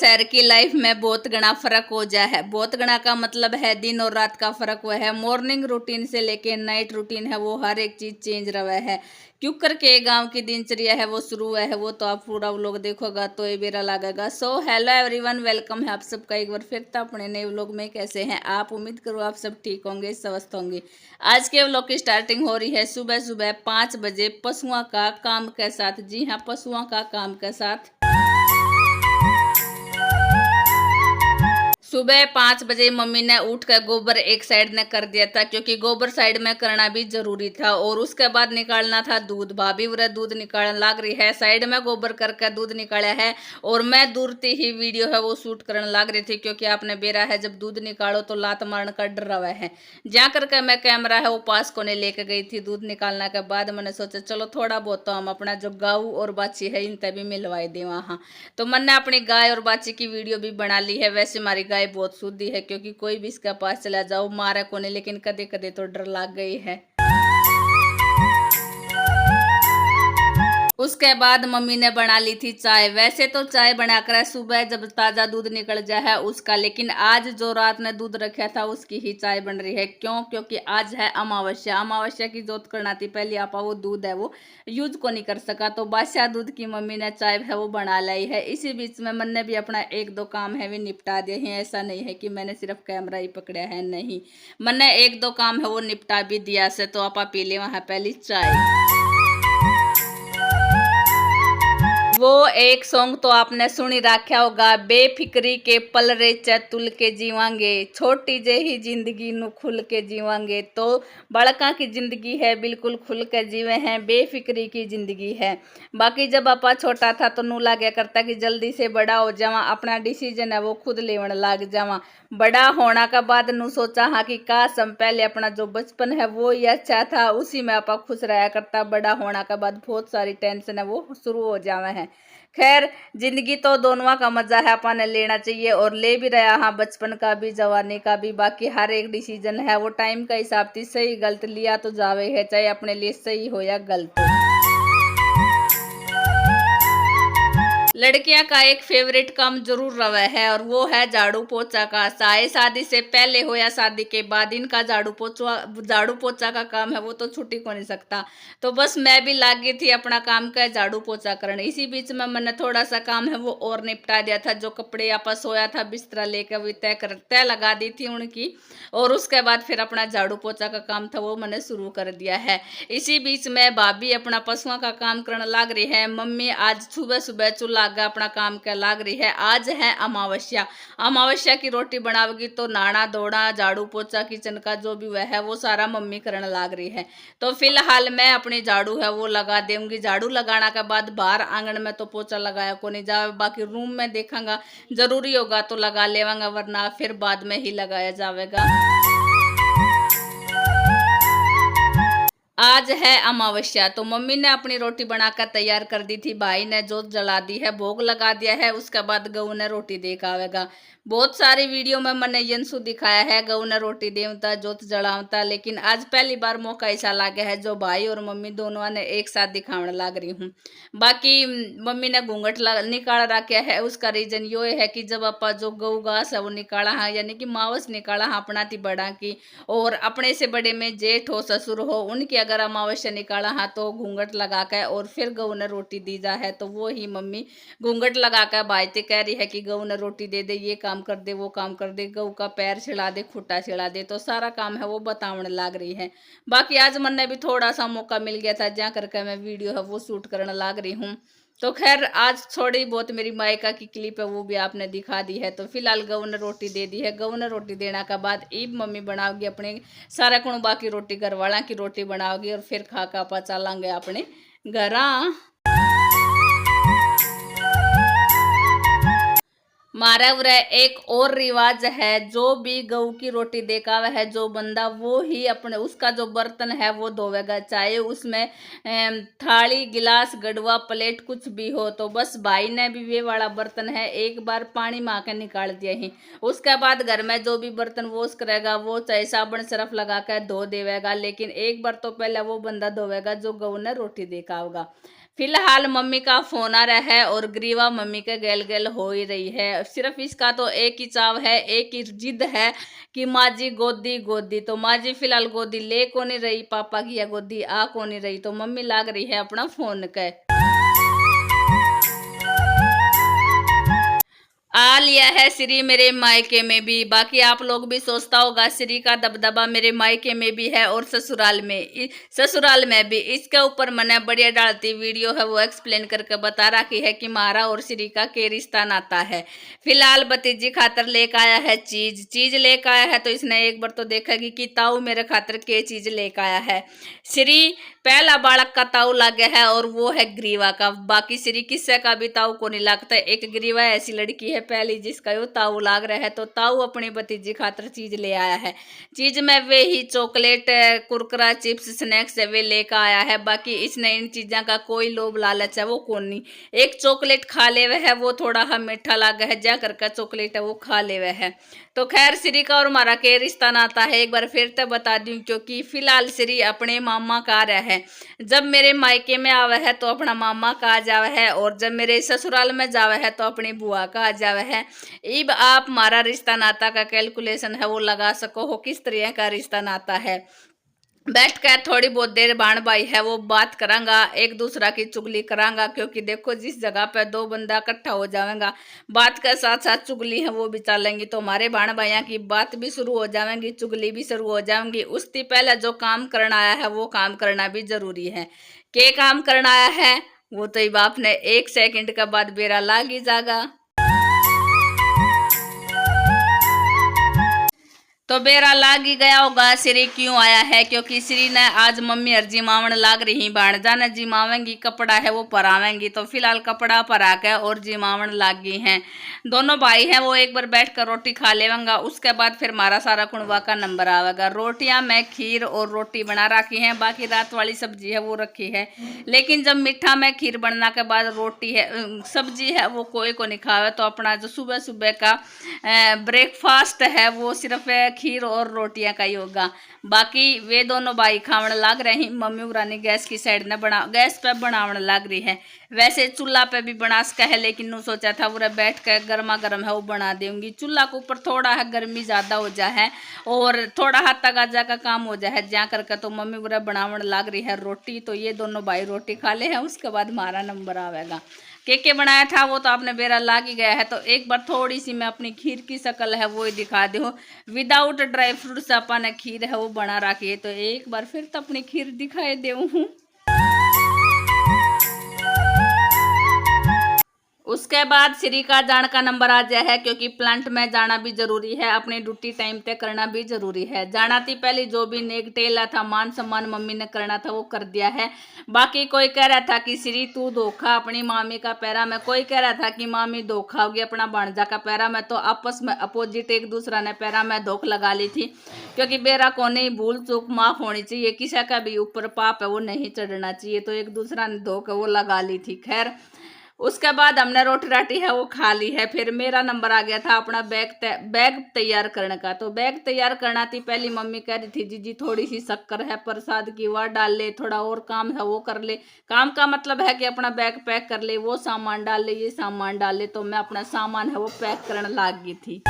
शहर की लाइफ में बहुत घना फर्क हो जाए है। बहुत घना का मतलब है दिन और रात का फर्क हुआ है। मॉर्निंग रूटीन से लेके नाइट रूटीन है वो हर एक चीज चेंज रहा है। क्यों करके गांव की दिनचर्या है वो शुरू हुआ है वो तो आप पूरा व्लॉग देखोगा तो ये बेरा लगेगा। सो हेलो एवरीवन, वेलकम है आप सबका एक बार फिर तो अपने नए व्लॉग में। कैसे हैं आप? उम्मीद करो आप सब ठीक होंगे, स्वस्थ होंगे। आज के व्लॉग की स्टार्टिंग हो रही है सुबह सुबह 5 बजे पशुओं का काम के साथ। जी हाँ, पशुओं का काम के साथ। सुबह 5 बजे मम्मी ने उठकर गोबर एक साइड ने कर दिया था, क्योंकि गोबर साइड में करना भी जरूरी था। और उसके बाद निकालना था दूध। भाभी उरे दूध निकालने लग रही है, साइड में गोबर करके दूध निकाला है। और मैं दूरती ही वीडियो है वो शूट करने लग रही थी, क्योंकि आपने बेरा है जब दूध निकालो तो लात मारने का डर रहा है। जा करके मैं कैमरा है वो पास कोने लेके गई थी दूध निकालने के बाद। मैंने सोचा चलो थोड़ा बहुत तो हम अपना जो गाऊ और बाछी है इनसे भी मिलवाई दे वहाँ। तो मैंने अपनी गाय और बाछी की वीडियो भी बना ली है। वैसे हमारी गाय बहुत शुद्ध है, क्योंकि कोई भी इसके पास चला जाओ मारे को नहीं, लेकिन कदे कदे तो डर लग गई है। उसके बाद मम्मी ने बना ली थी चाय। वैसे तो चाय बनाकर सुबह जब ताजा दूध निकल जाए है उसका, लेकिन आज जो रात ने दूध रखा था उसकी ही चाय बन रही है। क्यों? क्योंकि आज है अमावस्या। अमावस्या की जोत करना थी पहले आपा वो दूध है वो यूज को नहीं कर सका, तो बादशाह दूध की मम्मी ने चाय है वो बना लाई है। इसी बीच में मैंने भी अपना एक दो काम है भी निपटा दिए हैं। ऐसा नहीं है कि मैंने सिर्फ कैमरा ही पकड़ा है, नहीं, मैंने एक दो काम है वो निपटा भी दिया से। तो आपा पी ले वहां पहली चाय। वो एक सॉन्ग तो आपने सुनी रखा होगा, बेफिक्री के पल रे चतुल के जीवांगे, छोटी जे ही जिंदगी नु खुल के जीवांगे। तो बड़का की जिंदगी है बिल्कुल खुल के जीवे हैं, बेफिक्री की जिंदगी है। बाकी जब आपा छोटा था तो नू लागया करता कि जल्दी से बड़ा हो जावा, अपना डिसीजन है वो खुद लेवन लाग जावा। बड़ा होना का बाद नू सोचा हाँ कि काश हम पहले अपना जो बचपन है वो ही अच्छा था, उसी में आपा खुश रहा करता। बड़ा होना का बाद बहुत सारी टेंशन है वो शुरू हो जावे है। खैर, जिंदगी तो दोनों का मजा है अपन लेना चाहिए, और ले भी रहा हाँ, बचपन का भी जवानी का भी। बाकी हर एक डिसीजन है वो टाइम का हिसाब से सही गलत लिया तो जावे है, चाहे अपने लिए सही हो या गलत। लड़कियां का एक फेवरेट काम जरूर रहा है, और वो है झाड़ू पोछा का। चाहे शादी से पहले हो या शादी के बाद, इनका झाड़ू पोछा का काम है वो तो छुट्टी को नहीं सकता। तो बस मैं भी लागी थी अपना काम का झाड़ू पोछा करने। इसी बीच में मैंने थोड़ा सा काम है वो और निपटा दिया था। जो कपड़े आपस सोया था बिस्तरा लेकर वो तय लगा दी थी उनकी, और उसके बाद फिर अपना झाड़ू पोछा का काम था वो मैंने शुरू कर दिया है। इसी बीच में भाभी अपना पशुओं का काम करने लग रही है। मम्मी आज सुबह सुबह चूल्हा अपना काम क्या लाग रही है। आज है अमावस्या। अमावस्या की रोटी बनाओगी तो नाना धोना झाड़ू पोछा किचन का जो भी वह है वो सारा मम्मी करने लाग रही है। तो फिलहाल मैं अपनी झाड़ू है वो लगा दूंगी। झाड़ू लगाना के बाद बाहर आंगन में तो पोछा लगाया को नहीं जाए, बाकी रूम में देखांगा जरूरी होगा तो लगा लेवांगा, वरना फिर बाद में ही लगाया जाएगा। आज है अमावस्या, तो मम्मी ने अपनी रोटी बनाकर तैयार कर दी थी। भाई ने जोत जला दी है, भोग लगा दिया है। उसके बाद गऊ ने रोटी देकर आवेगा। बहुत सारी वीडियो में मैंने यंसु दिखाया है गऊ ने रोटी देवता जोत जलावता, लेकिन आज पहली बार मौका ऐसा लगा है जो भाई और मम्मी दोनों ने एक साथ दिखाने लग रही हूँ। बाकी मम्मी ने घूंघट निकाल रखा है। उसका रीजन यो है कि जब अपा जो गऊ घास है वो निकाला है, यानी कि मावस निकाला है अपना थी बड़ा की, और अपने से बड़े में जेठ हो ससुर हो उनकी अगर अमावस्या निकाला है तो घूंघट लगा कर और फिर गऊ ने रोटी दी जा है। तो वो ही मम्मी घूंघट लगा कर भाई से कह रही है कि गऊ ने रोटी दे दे, ये काम कर दे वो काम कर दे, गऊ का पैर छिड़ा दे खुट्टा छिड़ा दे। तो सारा काम है वो बतावने लग रही है। बाकी आज मैंने भी थोड़ा सा मौका मिल गया था जहाँ करके मैं वीडियो है वो शूट करने लग रही हूँ। तो खैर आज थोड़ी बहुत मेरी मायका की क्लिप है वो भी आपने दिखा दी है। तो फिलहाल गऊ ने रोटी दे दी है। गऊ ने रोटी देने के बाद ईब मम्मी बनाओगी अपने सारा कुण बाकी रोटी घर वाला की रोटी बनाओगी, और फिर खा का पा चलेंगे अपने घर। हमारा उरे एक और रिवाज है, जो भी गऊ की रोटी देखावे है जो बंदा वो ही अपने उसका जो बर्तन है वो धोवेगा, चाहे उसमें थाली गिलास गड़वा प्लेट कुछ भी हो। तो बस भाई ने भी वे वाला बर्तन है एक बार पानी में आके निकाल दिया ही। उसके बाद घर में जो भी बर्तन वॉश करेगा वो चाहे साबुन सरफ लगा कर धो देवेगा, लेकिन एक बार तो पहले वो बंदा धोवेगा जो गऊ ने रोटी देखा होगा। फिलहाल मम्मी का फोन आ रहा है और ग्रीवा मम्मी के गेल गेल हो ही रही है। सिर्फ इसका तो एक ही चाव है, एक ही जिद है कि माँ जी गोदी गोदी। तो माँ जी फिलहाल गोदी ले को नहीं रही, पापा की या गोदी आ को नहीं रही, तो मम्मी लाग रही है अपना फोन के। आ लिया है श्री मेरे मायके में भी। बाकी आप लोग भी सोचता होगा श्री का दबदबा मेरे मायके में भी है और ससुराल में भी। इसके ऊपर मैंने बढ़िया डालती वीडियो है वो एक्सप्लेन करके बता रखी है कि मारा और श्री का के रिश्ता नाता है। फिलहाल भतीजी खातर लेकर आया है चीज लेकर आया है, तो इसने एक बार तो देखेगी कि ताऊ मेरे खातर के चीज लेकर आया है। श्री पहला बालक का ताऊ लागे है और वो है ग्रीवा का। बाकी श्री किस्से का भी ताऊ को नहीं लगता। एक ग्रीवा ऐसी लड़की है पहली जिसका यो ताऊ लाग रहा है, तो ताऊ अपनी भतीजी खातर चीज ले आया है। चीज में वे ही चॉकलेट, कुरकुरा, चिप्स, स्नैक्स वे लेकर आया है। बाकी इसने इन चीजा का कोई लोभ लालच है वो कौन नहीं। एक चॉकलेट खा ले वह है, वो थोड़ा हम मीठा लागा है, जा करके चॉकलेट है वो खा ले वह है। तो खैर श्री का और हमारा के रिश्ता नाता है एक बार फिर तो बता दूं, क्योंकि फिलहाल श्री अपने मामा का रहा है। जब मेरे मायके में आवे है तो अपना मामा का आ जावे है, और जब मेरे ससुराल में जावे है तो अपनी बुआ का आ जावे है। अब आप हमारा रिश्ता नाता का कैलकुलेशन है वो लगा सको हो किस तरह का रिश्ता नाता है। बैठ कर थोड़ी बहुत देर बाण भाई है वो बात करांगा, एक दूसरा की चुगली करांगा, क्योंकि देखो जिस जगह पे दो बंदा इकट्ठा हो जाएगा बात के साथ साथ चुगली है वो भी चलेंगी, तो हमारे बाण भाइयों की बात भी शुरू हो जाएंगी, चुगली भी शुरू हो जाएंगी। उससे पहले जो काम करना आया है वो काम करना भी जरूरी है। के काम करना आया है वो तो बाप ने 1 सेकंड के बाद बेरा लाग ही जाएगा। तो बेरा लाग ही गया होगा श्री क्यों आया है, क्योंकि श्री ने आज मम्मी और जिमावण लाग रही भाणजा ने जिमावेंगी, कपड़ा है वो परावेंगी। तो फिलहाल कपड़ा परा के और जिमावण लाग गई हैं। दोनों भाई हैं वो एक बार बैठ कर रोटी खा लेवेंगा, उसके बाद फिर मारा सारा कुणवा का नंबर आवेगा। रोटियां मैं खीर और रोटी बना रखी हैं, बाकी रात वाली सब्जी है वो रखी है। लेकिन जब मीठा में खीर बनना के बाद रोटी है सब्जी है वो कोई को नहीं खावे, तो अपना जो सुबह सुबह का ब्रेकफास्ट है वो सिर्फ खीर और रोटियां का ही होगा। बाकी वे दोनों भाई खावण लाग रहे हैं। मम्मी उरानी गैस की साइड ने गैस पे बनावण लाग रही है। वैसे चूल्हा पे भी बना सका है, लेकिन नु सोचा था पूरा बैठ कर गर्मा गर्म है वो बना दूंगी। चूल्हा के ऊपर थोड़ा है गर्मी ज्यादा हो जाए है और थोड़ा हाथ तक आजा का काम हो जाए जा करके, तो मम्मी पूरा बनावण लाग रही है रोटी। तो ये दोनों भाई रोटी खा ले हैं, उसके बाद हमारा नंबर आवेगा। के बनाया था वो तो आपने बेरा लाग ही गया है। तो एक बार थोड़ी सी मैं अपनी खीर की शक्ल है वो ही दिखा दूँ। विदाउट ड्राई फ्रूट्स अपन खीर है वो बना रखी है, तो एक बार फिर तो अपनी खीर दिखाई दूँ। उसके बाद श्री का जान का नंबर आ जाए है, क्योंकि प्लांट में जाना भी जरूरी है, अपनी ड्यूटी टाइम पे करना भी जरूरी है। जाना थी पहले जो भी नेक टेला था मान सम्मान मम्मी ने करना था वो कर दिया है। बाकी कोई कह रहा था कि श्री तू धोखा अपनी मामी का पैरा में, कोई कह रहा था कि मामी धोखा होगी अपना भांजा का पैरा में। तो आपस में अपोजिट एक दूसरा ने पैरा में धोख लगा ली थी, क्योंकि बेरा को नहीं भूल चूक माफ होनी चाहिए, किसी का भी ऊपर पाप है वो नहीं चढ़ना चाहिए। तो एक दूसरा ने धोख वो लगा ली थी। खैर उसके बाद हमने रोटी राटी है वो खा ली है। फिर मेरा नंबर आ गया था अपना बैग तैयार करने का। तो बैग तैयार करना थी, पहली मम्मी कह रही थी जीजी थोड़ी सी शक्कर है प्रसाद की वह डाल ले, थोड़ा और काम है वो कर ले। काम का मतलब है कि अपना बैग पैक कर ले, वो सामान डाल ले, ये सामान डाल ले। तो मैं अपना सामान है वो पैक करने लग गई थी।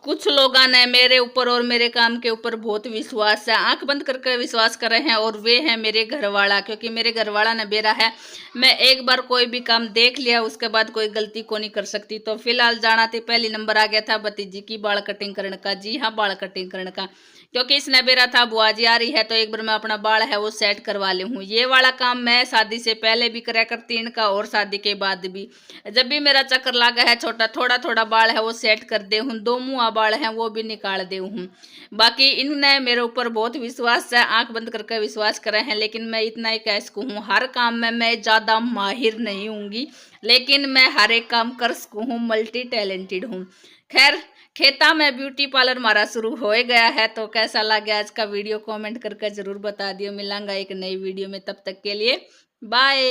कुछ लोग ने मेरे ऊपर और मेरे काम के ऊपर बहुत विश्वास है, आंख बंद करके विश्वास कर रहे हैं, और वे हैं मेरे घरवाला। क्योंकि मेरे घरवाला ने बेरा है मैं एक बार कोई भी काम देख लिया उसके बाद कोई गलती को नहीं कर सकती। तो फिलहाल जाना थी पहली नंबर आ गया था भतीजी की बाल कटिंग करने का। जी हाँ, बाल कटिंग करने का, क्योंकि इसने बेरा था बुआ जी आ रही है तो एक बार मैं अपना बाल है वो सेट करवा ली हूँ। ये वाला काम मैं शादी से पहले भी करा करती इनका और शादी के बाद भी। जब भी मेरा चक्कर लगा है छोटा थोड़ा थोड़ा बाल है वो सेट कर दे हूँ, 2 मुँह बाल हैं वो भी निकाल दे हूँ। बाकी इन्होंने मेरे ऊपर बहुत विश्वास है, आंख बंद करके विश्वास करे हैं। लेकिन मैं इतना ही कह सकूँ हूँ हर काम में मैं ज़्यादा माहिर नहीं हूँगी, लेकिन मैं हर एक काम कर सकूँ हूँ, मल्टी टैलेंटेड हूँ। खैर खेता में ब्यूटी पार्लर हमारा शुरू हो गया है। तो कैसा लगा आज का वीडियो कमेंट करके जरूर बता दियो। मिलांगा एक नई वीडियो में, तब तक के लिए बाय।